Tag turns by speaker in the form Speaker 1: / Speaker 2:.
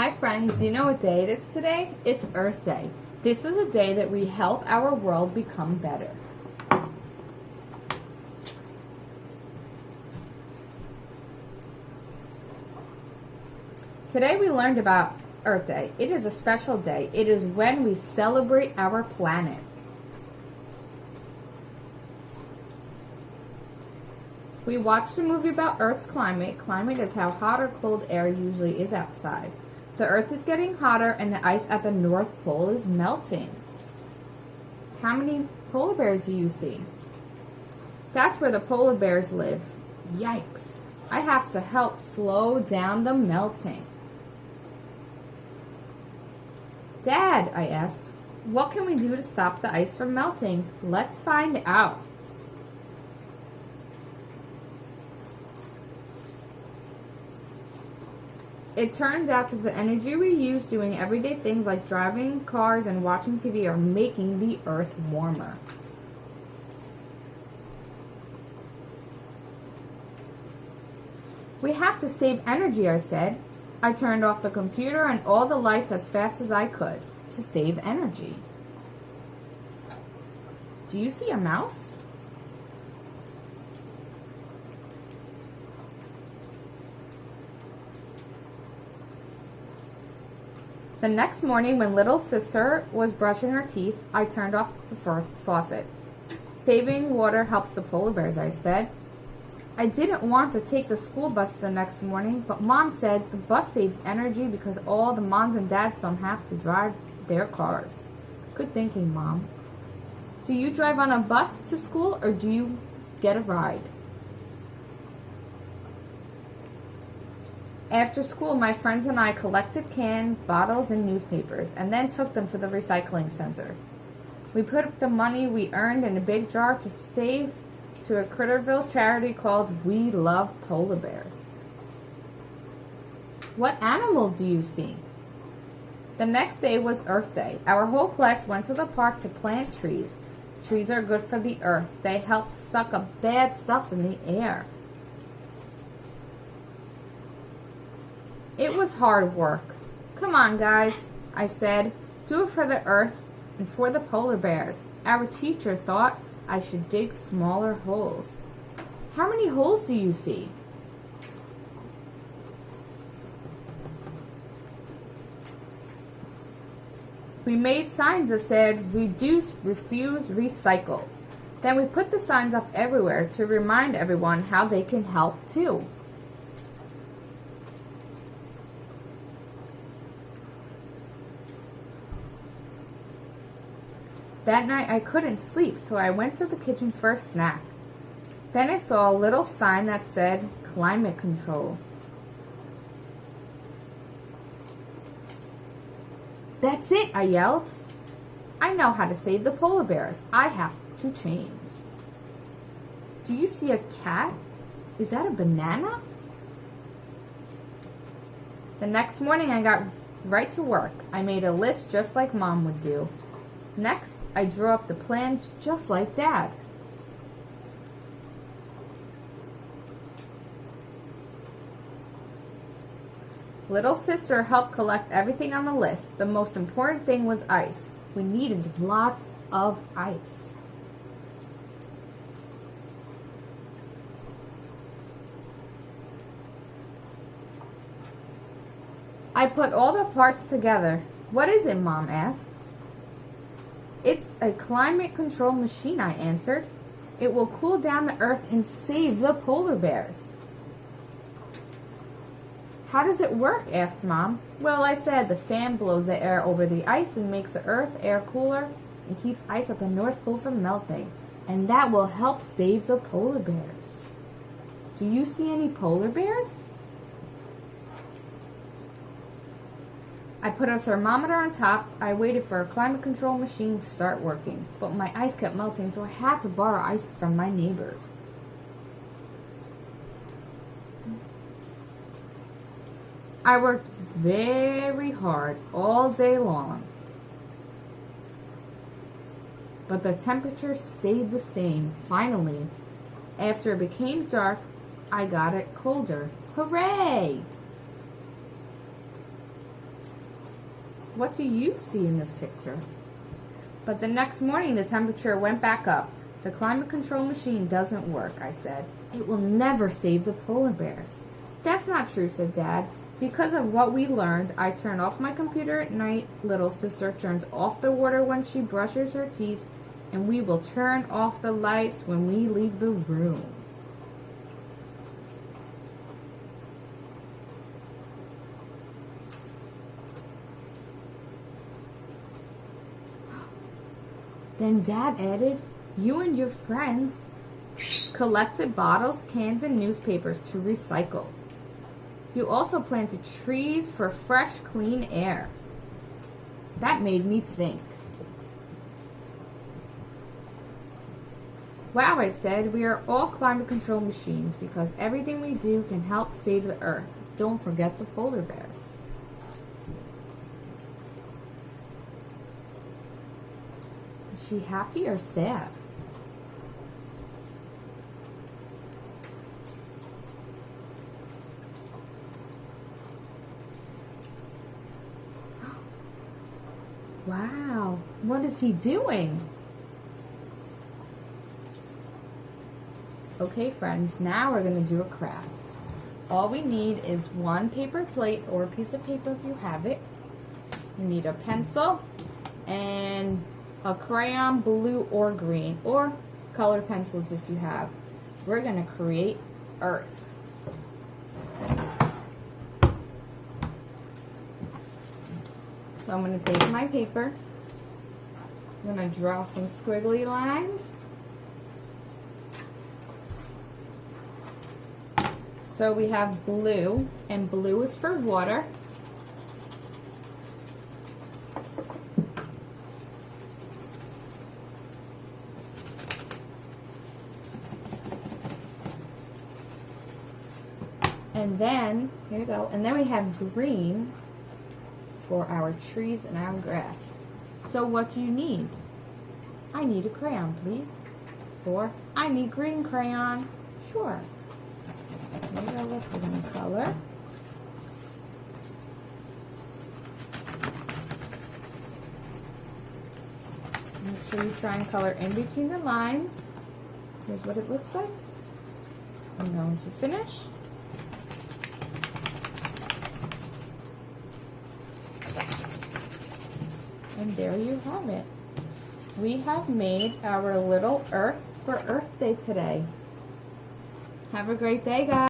Speaker 1: Hi friends, do you know what day it is today? It's Earth Day. This is a day that we help our world become better. Today we learned about Earth Day. It is a special day. It is when we celebrate our planet. We watched a movie about Earth's climate. Climate is how hot or cold air usually is outside. The Earth is getting hotter and the ice at the North Pole is melting. How many polar bears do you see? That's where the polar bears live. Yikes! I have to help slow down the melting. Dad, I asked, what can we do to stop the ice from melting? Let's find out. It turns out that the energy we use doing everyday things like driving cars and watching TV are making the Earth warmer. We have to save energy, I said. I turned off the computer and all the lights as fast as I could to save energy. Do you see a mouse? The next morning, when little sister was brushing her teeth, I turned off the first faucet. Saving water helps the polar bears, I said. I didn't want to take the school bus the next morning, but Mom said the bus saves energy because all the moms and dads don't have to drive their cars. Good thinking, Mom. Do you drive on a bus to school or do you get a ride? After school, my friends and I collected cans, bottles, and newspapers, and then took them to the recycling center. We put the money we earned in a big jar to save to a Critterville charity called We Love Polar Bears. What animals do you see? The next day was Earth Day. Our whole class went to the park to plant trees. Trees are good for the earth. They help suck up bad stuff in the air. It was hard work. Come on, guys, I said. Do it for the earth and for the polar bears. Our teacher thought I should dig smaller holes. How many holes do you see? We made signs that said, reduce, refuse, recycle. Then we put the signs up everywhere to remind everyone how they can help too. That night I couldn't sleep, so I went to the kitchen for a snack. Then I saw a little sign that said, climate control. That's it, I yelled. I know how to save the polar bears. I have to change. Do you see a cat? Is that a banana? The next morning I got right to work. I made a list just like Mom would do. Next, I drew up the plans just like Dad. Little sister helped collect everything on the list. The most important thing was ice. We needed lots of ice. I put all the parts together. What is it, Mom asked. It's a climate control machine, I answered. It will cool down the earth and save the polar bears. How does it work? Asked Mom. Well, I said, the fan blows the air over the ice and makes the earth air cooler and keeps ice at the North Pole from melting. And that will help save the polar bears. Do you see any polar bears? I put a thermometer on top. I waited for a climate control machine to start working, but my ice kept melting, so I had to borrow ice from my neighbors. I worked very hard all day long, but the temperature stayed the same. Finally, after it became dark, I got it colder. Hooray! What do you see in this picture? But the next morning, the temperature went back up. The climate control machine doesn't work, I said. It will never save the polar bears. That's not true, said Dad. Because of what we learned, I turn off my computer at night, little sister turns off the water when she brushes her teeth, and we will turn off the lights when we leave the room. Then Dad added, you and your friends collected bottles, cans, and newspapers to recycle. You also planted trees for fresh, clean air. That made me think. Wow, I said, we are all climate control machines because everything we do can help save the earth. Don't forget the polar bears. Is she happy or sad? Wow, what is he doing? Okay, friends, now we're going to do a craft. All we need is one paper plate or a piece of paper if you have it. You need a pencil and a crayon, blue or green, or colored pencils if you have. We're going to create Earth. So I'm going to take my paper. I'm going to draw some squiggly lines. So we have blue, and blue is for water. And then, here you go, and then we have green for our trees and our grass. So what do you need? I need a crayon, please. Or, I need green crayon. Sure. Here you go, look, we're going to color. Make sure you try and color in between the lines. Here's what it looks like. I'm going to finish. And there you have it. We have made our little Earth for Earth Day today. Have a great day, guys.